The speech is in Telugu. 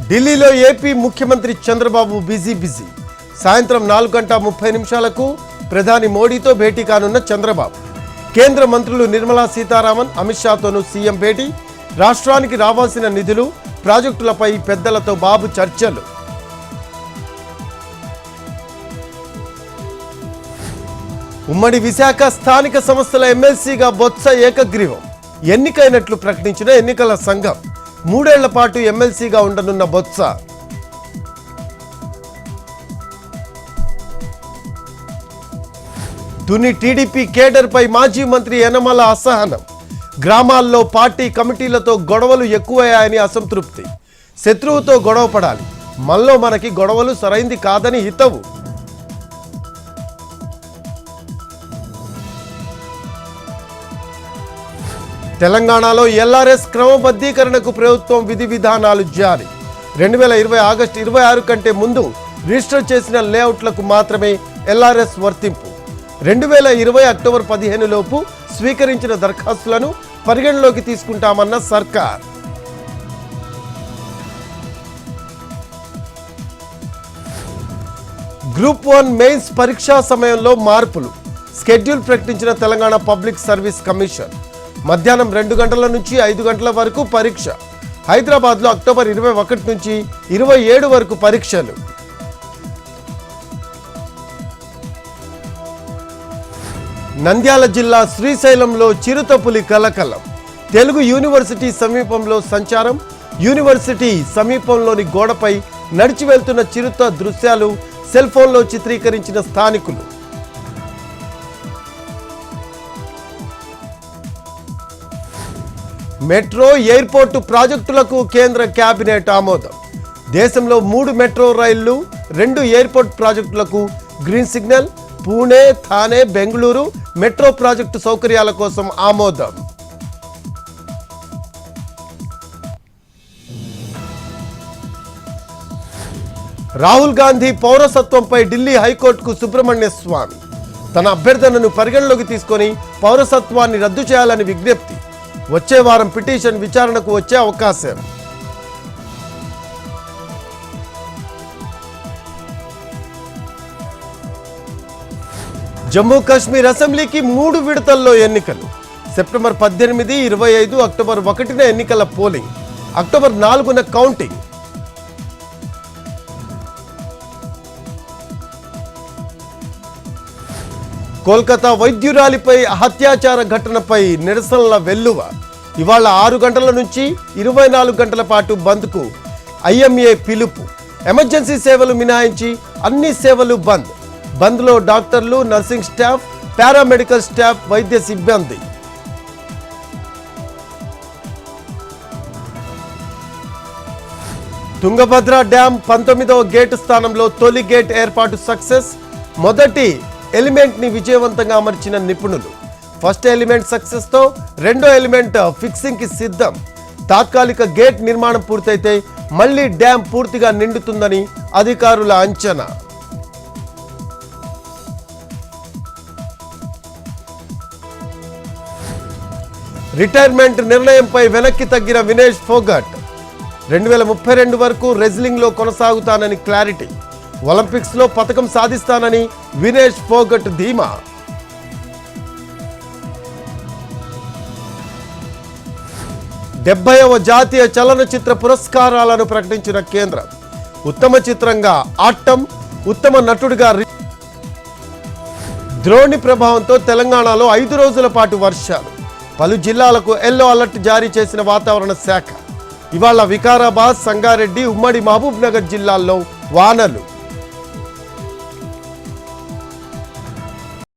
ఢిల్లీలో ఏపీ ముఖ్యమంత్రి చంద్రబాబు బిజీ. సాయంత్రం 4:30 ప్రధాని మోడీతో భేటీ కానున్న చంద్రబాబు. కేంద్ర మంత్రులు నిర్మలా సీతారామన్, అమిత్ షాతోనూ సీఎం భేటీ. రాష్ట్రానికి రావాల్సిన నిధులు, ప్రాజెక్టులపై పెద్దలతో బాబు చర్చలు. ఉమ్మడి విశాఖ స్థానిక సంస్థల ఎమ్మెల్సీగా బొత్స ఏకగ్రీవం. ఎన్నికైనట్లు ప్రకటించిన ఎన్నికల సంఘం. 3 ఏళ్ల పాటు ఎమ్మెల్సీగా ఉండనున్న బొత్స. తుని టీడీపీ కేడర్పై మాజీ మంత్రి యనమల అసహనం. గ్రామాల్లో పార్టీ కమిటీలతో గొడవలు ఎక్కువయ్యాయని అసంతృప్తి. శత్రువుతో గొడవ పడాలి, మనలో మనకి గొడవలు సరైంది కాదని హితవు. తెలంగాణలో ఎల్ఆర్ఎస్ క్రమబద్ధీకరణకు ప్రభుత్వం విధి విధానాలు జారీ. 2020 ఆగస్టు 26 కంటే ముందు రిజిస్టర్ చేసిన లేఅవుట్లకు మాత్రమే ఎల్ఆర్ఎస్ వర్తింపు. 2020 అక్టోబర్ 15 లోపు స్వీకరించిన దరఖాస్తులను పరిగణలోకి తీసుకుంటామన్న సర్కార్. గ్రూప్ 1 మెయిన్స్ పరీక్షా సమయంలో మార్పులు. షెడ్యూల్ ప్రకటించిన తెలంగాణ పబ్లిక్ సర్వీస్ కమిషన్. మధ్యాహ్నం 2 గంటల నుంచి 5 గంటల వరకు పరీక్ష. హైదరాబాద్లో అక్టోబర్ 21 నుంచి 27 వరకు పరీక్షలు. నంద్యాల జిల్లా శ్రీశైలంలో చిరుతపులి కలకలం. తెలుగు యూనివర్సిటీ సమీపంలో సంచారం. యూనివర్సిటీ సమీపంలోని గోడపై నడిచి వెళ్తున్న చిరుత దృశ్యాలు సెల్ ఫోన్లో చిత్రీకరించిన స్థానికులు. మెట్రో, ఎయిర్పోర్టు ప్రాజెక్టులకు కేంద్ర కేబినెట్ ఆమోదం. దేశంలో 3 మెట్రో రైళ్లు, 2 ఎయిర్పోర్ట్ ప్రాజెక్టులకు green signal. Pune, Thane, Bengaluru metro project సౌకర్యాల కోసం ఆమోదం. రాహుల్ గాంధీ పౌరసత్వంపై ఢిల్లీ హైకోర్టుకు సుబ్రహ్మణ్య స్వామి. తన అభ్యర్థనను పరిగణలోకి తీసుకొని పౌరసత్వాన్ని రద్దు చేయాలని విజ్ఞప్తి. వచ్చే వారం పిటిషన్ విచారణకు వచ్చే అవకాశం. జమ్మూ కాశ్మీర్ అసెంబ్లీకి 3 విడతల్లో ఎన్నికలు. సెప్టెంబర్ 18, 25, అక్టోబర్ 1న ఎన్నికల పోలింగ్. అక్టోబర్ 4న కౌంటింగ్. కోల్కతా వైద్యురాలిపై అత్యాచార ఘటనపై నిరసనల వెల్లువ. ఇవాళ 6 గంటల నుంచి 24 గంటల పాటు బంద్కు ఐఎంఏ పిలుపు. ఎమర్జెన్సీ సేవలు మినహాయించి అన్ని సేవలు బంద్. బంద్లో డాక్టర్లు, నర్సింగ్ స్టాఫ్, పారామెడికల్ స్టాఫ్, వైద్య సిబ్బంది. తుంగభద్ర డ్యాం 19వ గేటు స్థానంలో తొలి గేట్ ఏర్పాటు సక్సెస్. మొదటి ఎలిమెంట్ ని విజయవంతంగా అమర్చిన నిపుణులు. ఫస్ట్ ఎలిమెంట్ సక్సెస్ తో 2వ ఎలిమెంట్ ఫిక్సింగ్ కి సిద్ధం. తాత్కాలిక గేట్ నిర్మాణం పూర్తయితే మళ్లీ డ్యాం పూర్తిగా నిండుతుందని అధికారుల అంచనా. రిటైర్మెంట్ నిర్ణయంపై వెనక్కి తగ్గిన వినేష్ ఫోగట్. 2032 వరకు రెజ్లింగ్ లో కొనసాగుతానని క్లారిటీ. ఒలింపిక్స్ లో పతకం సాధిస్తానని వినేష్ ఫోగట్ ధీమా. వ జాతీయ చలనచిత్ర పురస్కారాలను ప్రకటించిన కేంద్రం. ఉత్తమ చిత్రంగా ఆట్టం, ఉత్తమ నటుడిగా ద్రోణి ప్రభావంతో తెలంగాణలో 5 రోజుల పాటు వర్షాలు. పలు జిల్లాలకు ఎల్లో అలర్ట్ జారీ చేసిన వాతావరణ శాఖ. ఇవాళ వికారాబాద్, సంగారెడ్డి, ఉమ్మడి మహబూబ్ నగర్ జిల్లాల్లో వానలు.